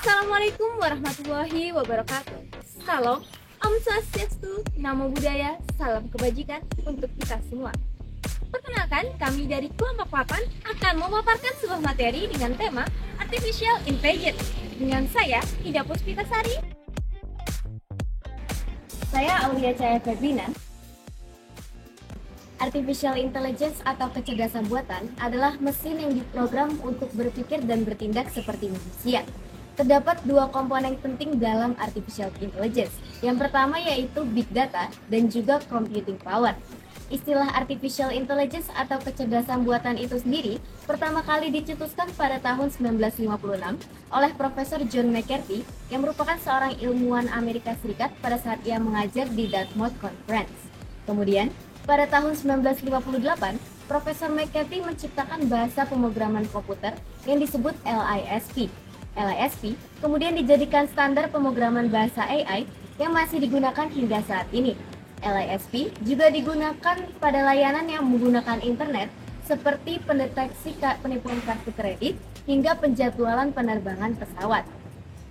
Assalamualaikum warahmatullahi wabarakatuh. Salam, Om Swastiastu, Namo Buddhaya, salam kebajikan untuk kita semua. Perkenalkan, kami dari kelompok 8 akan memaparkan sebuah materi dengan tema Artificial Intelligence. Dengan saya, Ida Puspitasari. Saya Aulia Cahaya Febrina. Artificial Intelligence atau kecerdasan buatan adalah mesin yang diprogram untuk berpikir dan bertindak seperti manusia. Terdapat dua komponen penting dalam Artificial Intelligence. Yang pertama yaitu Big Data dan juga Computing Power. Istilah Artificial Intelligence atau kecerdasan buatan itu sendiri pertama kali dicetuskan pada tahun 1956 oleh Profesor John McCarthy yang merupakan seorang ilmuwan Amerika Serikat pada saat ia mengajar di Dartmouth Conference. Kemudian, pada tahun 1958, Profesor McCarthy menciptakan bahasa pemrograman komputer yang disebut LISP. LISP kemudian dijadikan standar pemrograman bahasa AI yang masih digunakan hingga saat ini. LISP juga digunakan pada layanan yang menggunakan internet seperti pendeteksi penipuan kartu kredit hingga penjadwalan penerbangan pesawat.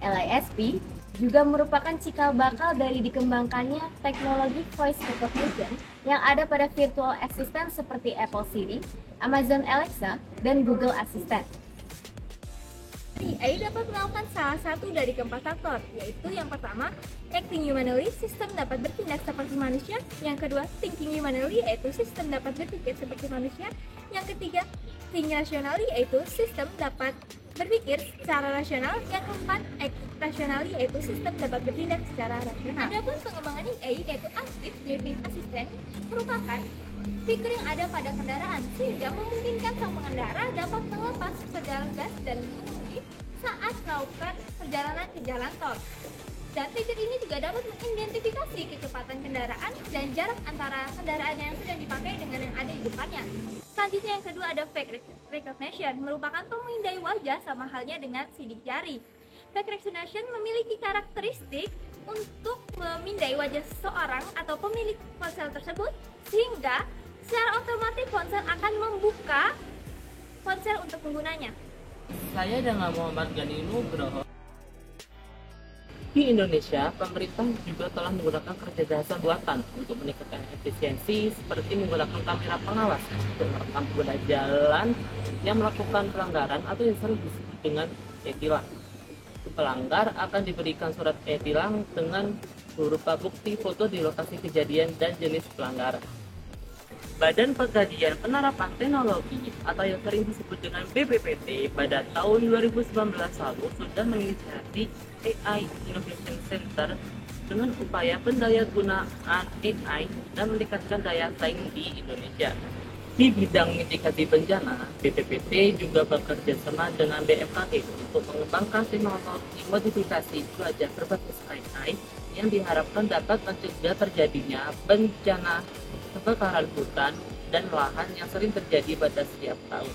LISP juga merupakan cikal bakal dari dikembangkannya teknologi voice recognition yang ada pada virtual assistant seperti Apple Siri, Amazon Alexa, dan Google Assistant. AI dapat melakukan salah satu dari keempat faktor, yaitu yang pertama, acting humanly, sistem dapat bertindak seperti manusia. Yang kedua, thinking humanly, yaitu sistem dapat berpikir seperti manusia. Yang ketiga, think rationally, yaitu sistem dapat berpikir secara rasional. Yang keempat, act rationally, yaitu sistem dapat bertindak secara rasional. Adapun pengembangan AI yaitu active driving assistant merupakan fitur yang ada pada kendaraan sehingga memungkinkan sang pengendara dapat melepas pedal gas dan mengemudi saat melakukan perjalanan ke jalan tol. Dan fitur ini juga dapat mengidentifikasi kecepatan kendaraan dan jarak antara kendaraan yang sedang dipakai dengan yang ada di depannya. Selanjutnya yang kedua ada face recognition, merupakan pemindai wajah sama halnya dengan sidik jari. Face recognition memiliki karakteristik untuk memindai wajah seseorang atau pemilik ponsel tersebut sehingga secara otomatis ponsel akan membuka ponsel untuk penggunanya. Saya dengan Muhammad Gani Nugroho. Di Indonesia, pemerintah juga telah menggunakan kecerdasan buatan untuk meningkatkan efisiensi seperti menggunakan kamera pengawas untuk merekam pengguna jalan yang melakukan pelanggaran atau yang sering disebut dengan e-tilang. Pelanggar akan diberikan surat e-tilang dengan berupa bukti foto di lokasi kejadian dan jenis pelanggaran. Badan Pengkajian Penerapan Teknologi atau yang sering disebut dengan BPPT pada tahun 2019 lalu sudah menginisiasi AI Innovation Center dengan upaya pendayagunaan AI dan meningkatkan daya saing di Indonesia. Di bidang mitigasi bencana, BPPT juga bekerja sama dengan BMKG untuk mengembangkan teknologi modifikasi cuaca berbasis AI yang diharapkan dapat mencegah terjadinya bencana kebakaran hutan dan lahan yang sering terjadi pada setiap tahun.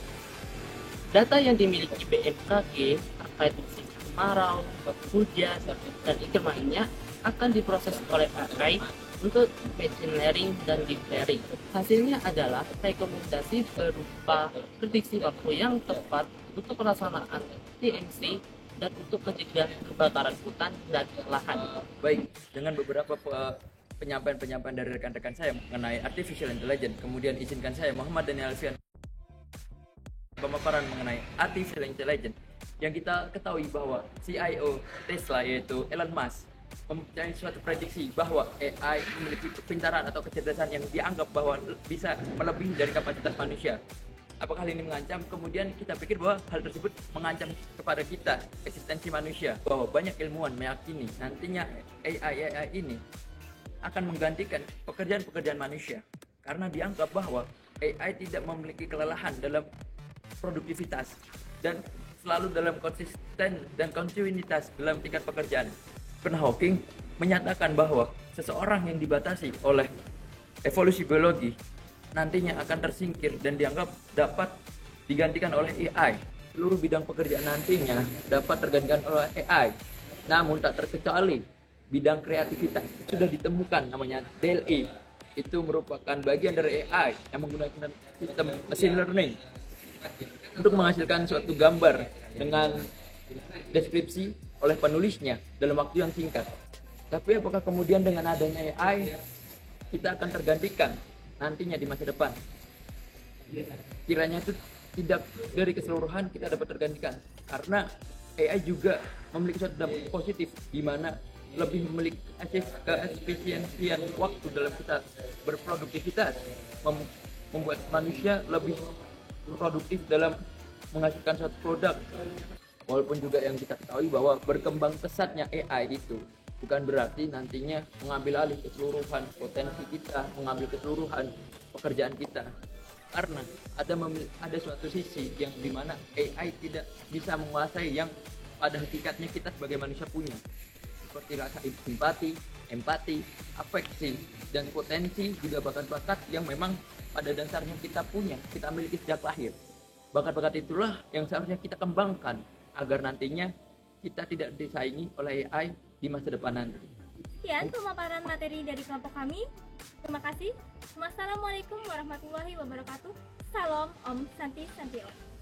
Data yang dimiliki BMKG terkait musim kemarau, hujan, dan iklim lainnya akan diproses oleh AI untuk machine learning dan deep learning. Hasilnya adalah rekomendasi berupa prediksi waktu yang tepat untuk pelaksanaan TMC dan untuk mencegah kebakaran hutan dan lahan. Baik, dengan beberapa penyampaian dari rekan-rekan saya mengenai Artificial Intelligence, kemudian izinkan saya Muhammad Daniel Alfian pemaparan mengenai Artificial Intelligence. Yang kita ketahui bahwa CIO Tesla yaitu Elon Musk mempunyai suatu prediksi bahwa AI memiliki kepintaran atau kecerdasan yang dianggap bahwa bisa melebihi dari kapasitas manusia. Apakah hal ini mengancam? Kemudian kita pikir bahwa hal tersebut mengancam kepada kita, eksistensi manusia. Bahwa banyak ilmuwan meyakini nantinya AI ini akan menggantikan pekerjaan-pekerjaan manusia karena dianggap bahwa AI tidak memiliki kelelahan dalam produktivitas dan selalu dalam konsisten dan kontinuitas dalam tingkat pekerjaan. Stephen Hawking menyatakan bahwa seseorang yang dibatasi oleh evolusi biologi nantinya akan tersingkir dan dianggap dapat digantikan oleh AI. Seluruh bidang pekerjaan nantinya dapat tergantikan oleh AI. Namun tak terkecuali bidang kreativitas sudah ditemukan namanya DALL-E. Itu merupakan bagian dari AI yang menggunakan sistem machine learning untuk menghasilkan suatu gambar dengan deskripsi oleh penulisnya dalam waktu yang singkat. Tapi apakah kemudian dengan adanya AI kita akan tergantikan nantinya di masa depan? Kiranya itu tidak dari keseluruhan kita dapat tergantikan, karena AI juga memiliki suatu dampak positif di mana lebih memiliki keefisiensian waktu dalam kita berproduktivitas, membuat manusia lebih produktif dalam menghasilkan suatu produk. Walaupun juga yang kita ketahui bahwa berkembang pesatnya AI itu bukan berarti nantinya mengambil alih keseluruhan potensi kita, mengambil keseluruhan pekerjaan kita. Karena ada suatu sisi yang dimana AI tidak bisa menguasai yang pada hakikatnya kita sebagai manusia punya, seperti rasa simpati, empati, afeksi, dan potensi juga bakat-bakat yang memang pada dasarnya kita punya, kita miliki sejak lahir. Bakat-bakat itulah yang seharusnya kita kembangkan agar nantinya kita tidak disaingi oleh AI di masa depan nanti. Sekian pemaparan materi dari kelompok kami. Terima kasih. Wassalamualaikum warahmatullahi wabarakatuh. Salam Om Santi Santi Om.